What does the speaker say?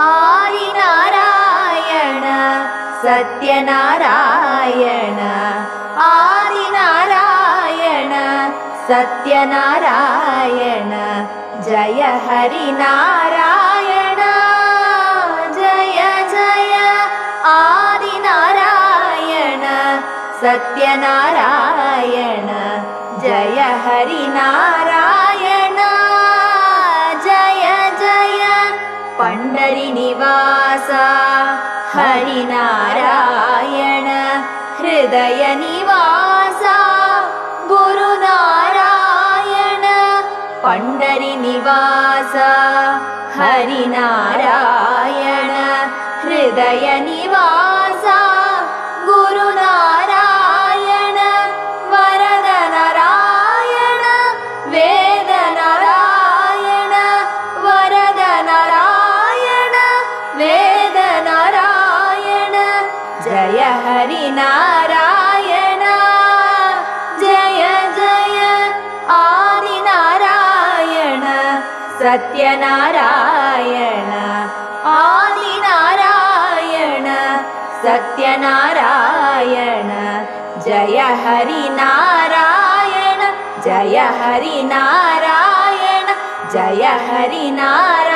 आदिनारायण सत्यनारायण आदिनारायण सत्यनारायण जय हरिनारायण जय जय आदिनारायण सत्यनारायण जय हरिनारायण जय जय पंडरीनिवास हरिनारायण हृदय निवास गुरुनारायण पंडरीनिवास हरिनारायण हृदय निवास गुरुनारायण वरद नारायण वेद नारायण वरद नारायण वेद नारायण जय हरिनारायण जय जय आदिनारायण सत्यनारायण आदिनारायण सत्यनारायण जय हरिनारायण जय हरिनारायण जय हरिनारायण।